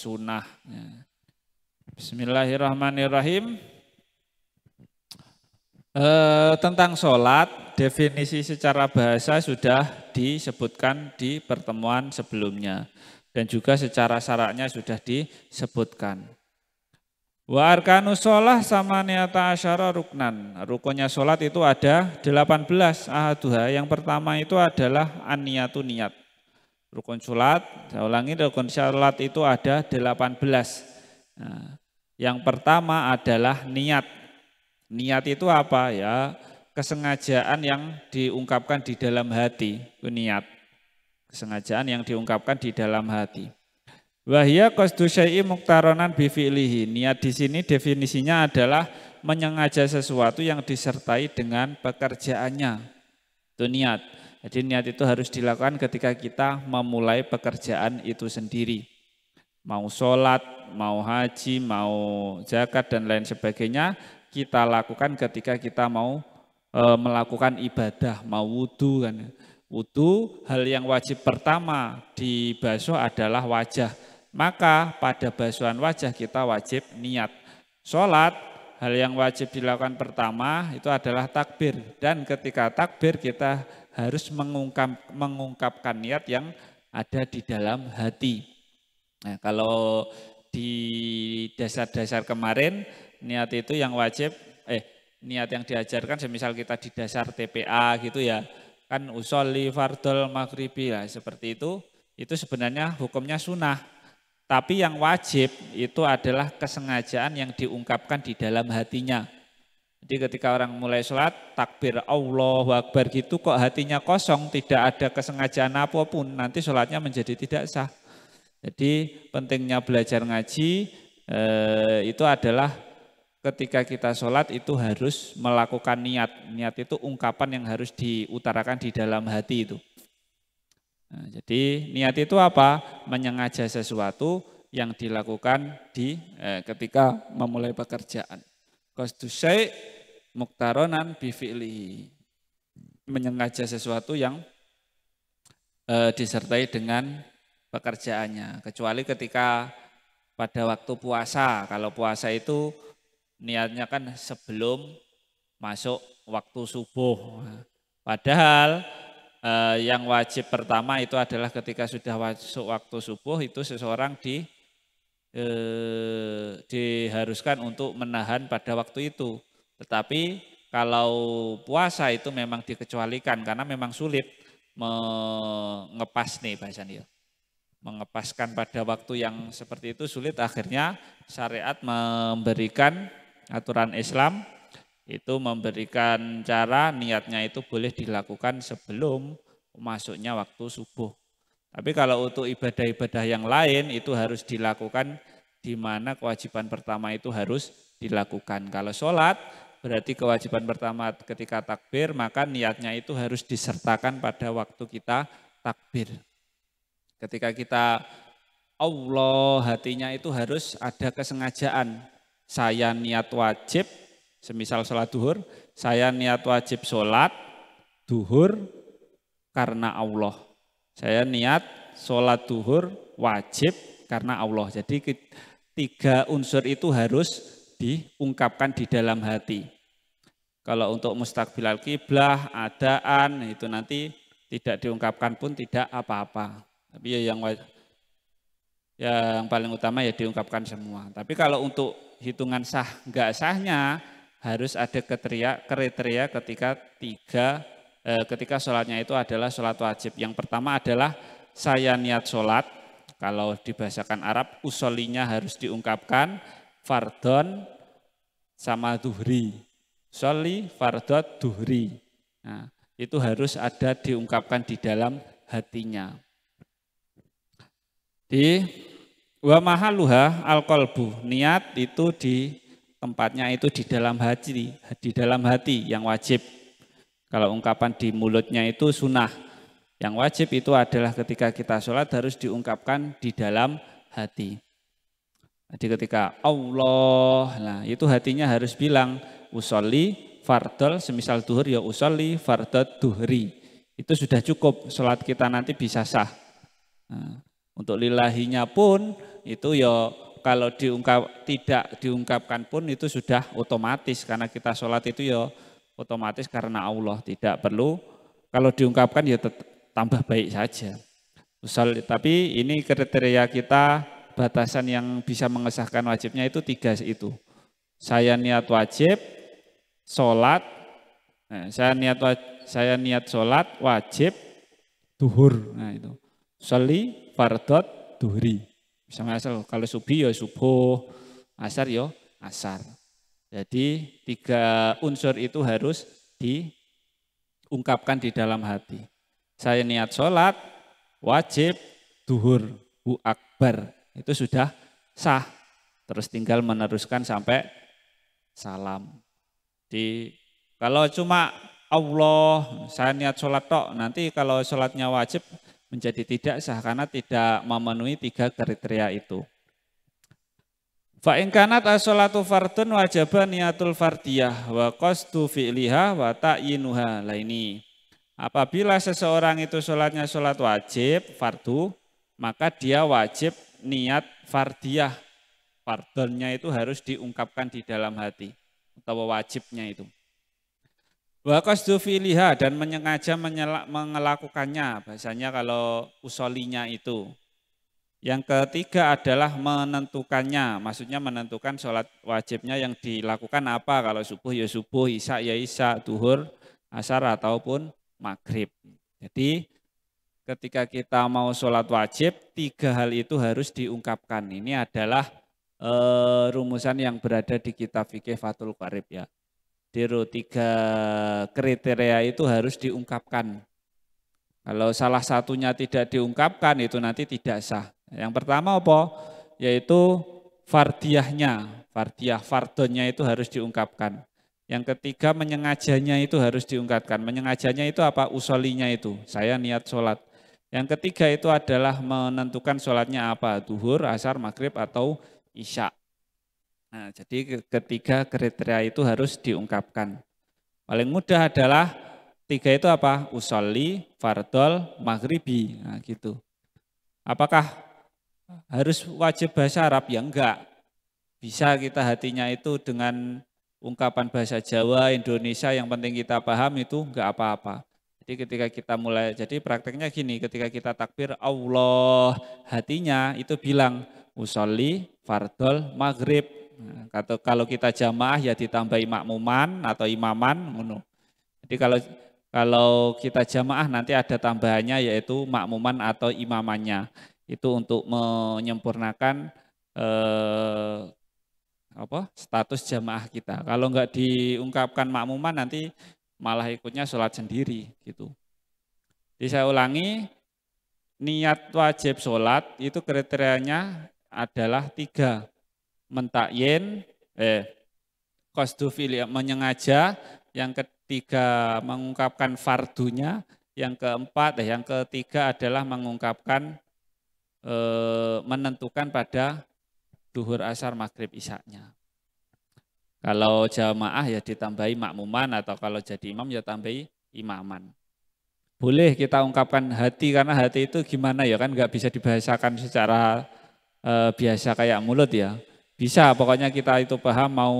sunnah. Bismillahirrahmanirrahim. Tentang sholat, definisi secara bahasa sudah disebutkan di pertemuan sebelumnya. Dan juga secara syaratnya sudah disebutkan. Wa arkanus sholah samaniyata asyara ruknan. Rukunnya sholat itu ada 18 ahaduha. Yang pertama itu adalah an-niyatu niat. Rukun sholat, saya ulangi, rukun sholat itu ada 18. Nah, yang pertama adalah niat. Niat itu apa ya? Kesengajaan yang diungkapkan di dalam hati, itu niat. Kesengajaan yang diungkapkan di dalam hati. Wahia qasdu syai'i muqtaronan bi fi'lihi. Niat di sini definisinya adalah menyengaja sesuatu yang disertai dengan pekerjaannya. Itu niat. Jadi niat itu harus dilakukan ketika kita memulai pekerjaan itu sendiri. Mau sholat, mau haji, mau zakat dan lain sebagainya, kita lakukan ketika kita mau melakukan ibadah, mau wudhu kan. Wudhu, hal yang wajib pertama dibasuh adalah wajah. Maka pada basuhan wajah kita wajib niat. Sholat, hal yang wajib dilakukan pertama itu adalah takbir. Dan ketika takbir kita harus mengungkapkan niat yang ada di dalam hati. Nah, kalau di dasar-dasar kemarin, niat itu yang wajib, niat yang diajarkan semisal kita di dasar TPA gitu ya, kan usolli fardhol maghribi ya, seperti itu sebenarnya hukumnya sunnah. Tapi yang wajib itu adalah kesengajaan yang diungkapkan di dalam hatinya. Jadi ketika orang mulai sholat, takbir Allahu Akbar gitu kok hatinya kosong, tidak ada kesengajaan apapun, nanti sholatnya menjadi tidak sah. Jadi pentingnya belajar ngaji itu adalah ketika kita sholat itu harus melakukan niat. Niat itu ungkapan yang harus diutarakan di dalam hati itu. Nah, jadi niat itu apa? Menyengaja sesuatu yang dilakukan ketika memulai pekerjaan. Qasdu syai' muqtaronan bi fi'lihi. Menyengaja sesuatu yang disertai dengan pekerjaannya. Kecuali ketika pada waktu puasa. Kalau puasa itu niatnya kan sebelum masuk waktu subuh. Padahal yang wajib pertama itu adalah ketika sudah masuk waktu subuh itu seseorang diharuskan untuk menahan pada waktu itu. Tetapi kalau puasa itu memang dikecualikan karena memang sulit mengepas nih bahasanya. Mengepaskan pada waktu yang seperti itu sulit, akhirnya syariat memberikan aturan Islam itu memberikan cara niatnya itu boleh dilakukan sebelum masuknya waktu subuh. Tapi kalau untuk ibadah-ibadah yang lain itu harus dilakukan di mana kewajiban pertama itu harus dilakukan. Kalau sholat berarti kewajiban pertama ketika takbir, maka niatnya itu harus disertakan pada waktu kita takbir. Ketika kita Allah, hatinya itu harus ada kesengajaan. Saya niat wajib, semisal sholat duhur, saya niat wajib sholat duhur karena Allah. Saya niat sholat duhur wajib karena Allah. Jadi 3 unsur itu harus diungkapkan di dalam hati. Kalau untuk mustaqbilal kiblah, adaan, itu nanti tidak diungkapkan pun tidak apa-apa. Tapi ya yang paling utama ya diungkapkan semua. Tapi kalau untuk hitungan sah enggak sahnya harus ada kriteria ketika sholatnya itu adalah sholat wajib. Yang pertama adalah saya niat sholat. Kalau dibahasakan Arab usolinya harus diungkapkan fardhon sama duhri. Sholli fardhot duhri. Nah, itu harus ada diungkapkan di dalam hatinya. Di wa mahaluha al-qalbu, niat itu di tempatnya itu di dalam hati yang wajib. Kalau ungkapan di mulutnya itu sunnah. Yang wajib itu adalah ketika kita sholat harus diungkapkan di dalam hati. Jadi ketika Allah, nah itu hatinya harus bilang usolli fardol, semisal duhur ya usolli fardot duhri. Itu sudah cukup, sholat kita nanti bisa sah. Nah, untuk lillahinya pun itu ya kalau tidak diungkapkan pun itu sudah otomatis karena kita sholat itu ya otomatis karena Allah, tidak perlu kalau diungkapkan ya tambah baik saja. Tapi ini kriteria kita batasan yang bisa mengesahkan wajibnya itu 3 itu. Saya niat wajib, sholat, saya niat sholat wajib, duhur. Nah itu, sholi, fardot, duhri. Misalnya kalau subuh ya subuh, asar ya asar. Jadi 3 unsur itu harus diungkapkan di dalam hati. Saya niat sholat, wajib, duhur, hu akbar. Itu sudah sah. Terus tinggal meneruskan sampai salam. Kalau cuma Allah, saya niat sholat tok, nanti kalau sholatnya wajib menjadi tidak sah karena tidak memenuhi 3 kriteria itu. Fa in kanat as-sholatu fardun wajaba niatul fardiyah wa qasdu fi'liha wa ta'yinuha. Lah ini. Apabila seseorang itu sholatnya sholat wajib, fardu, maka dia wajib niat fardiyah. Fardunnya itu harus diungkapkan di dalam hati atau wajibnya itu. Wa qasdu fi'liha dan menyengaja melakukannya, bahasanya kalau usolinya itu. Yang ketiga adalah menentukannya, maksudnya menentukan sholat wajibnya yang dilakukan apa, kalau subuh ya subuh, isya ya isya, duhur, asar ataupun maghrib. Jadi ketika kita mau sholat wajib, 3 hal itu harus diungkapkan. Ini adalah rumusan yang berada di kitab fikih Fathul Qarib ya. Tiru 3 kriteria itu harus diungkapkan. Kalau salah satunya tidak diungkapkan itu nanti tidak sah. Yang pertama apa? Yaitu fardiyahnya. Fardonnya itu harus diungkapkan. Yang ketiga menyengajanya itu harus diungkapkan. Menyengajanya itu apa? Usolinya itu. Saya niat sholat. Yang ketiga itu adalah menentukan sholatnya apa? Duhur, asar, maghrib atau isya. Nah, jadi ketiga kriteria itu harus diungkapkan. Paling mudah adalah 3 itu apa? Usolli, fardol, maghribi. Nah, gitu. Apakah harus wajib bahasa Arab? Ya enggak. Bisa kita hatinya itu dengan ungkapan bahasa Jawa, Indonesia, yang penting kita paham itu enggak apa-apa. Jadi ketika kita mulai, jadi prakteknya gini, ketika kita takbir Allah, hatinya itu bilang usolli, fardol, maghrib. Nah, kalau kita jamaah ya ditambahi makmuman atau imaman. Jadi kalau kita jamaah nanti ada tambahannya yaitu makmuman atau imamannya. Itu untuk menyempurnakan status jamaah kita. Kalau enggak diungkapkan makmuman nanti malah ikutnya sholat sendiri gitu. Jadi saya ulangi, niat wajib sholat itu kriterianya adalah 3. Mentakyin, qasdu fi'li, menyengaja. Yang ketiga mengungkapkan fardunya. Yang ketiga adalah mengungkapkan menentukan pada duhur, asar, maghrib, isyaknya. Kalau jamaah ya ditambahi makmuman atau kalau jadi imam ya tambahi imaman. Boleh kita ungkapkan hati karena hati itu gimana ya kan nggak bisa dibahasakan secara biasa kayak mulut ya. Bisa pokoknya kita itu paham mau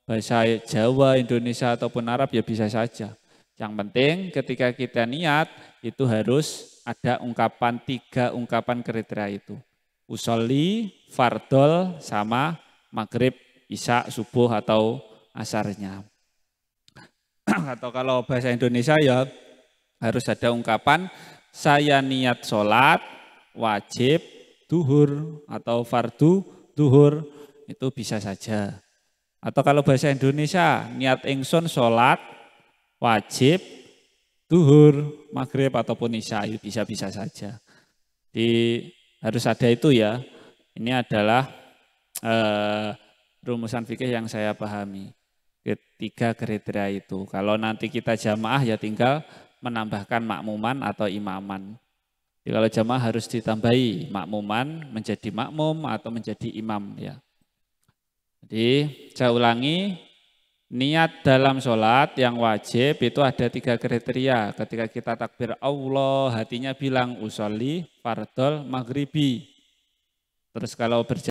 bahasa Jawa, Indonesia ataupun Arab ya bisa saja. Yang penting ketika kita niat itu harus ada ungkapan 3 ungkapan kriteria itu. Usolli, fardol, sama maghrib, isya, subuh atau asarnya. Atau kalau bahasa Indonesia ya harus ada ungkapan saya niat sholat, wajib, duhur atau fardu, duhur, itu bisa saja. Atau kalau bahasa Indonesia niat ingsun sholat, wajib, duhur, maghrib ataupun isya, bisa-bisa saja. Harus ada itu ya. Ini adalah rumusan fikih yang saya pahami. 3 kriteria itu. Kalau nanti kita jamaah ya tinggal menambahkan makmuman atau imaman. Jadi kalau jamaah harus ditambahi makmuman menjadi makmum atau menjadi imam ya. Jadi saya ulangi, niat dalam sholat yang wajib itu ada 3 kriteria. Ketika kita takbir Allah, hatinya bilang usolli, fardol, maghribi. Terus kalau berjalan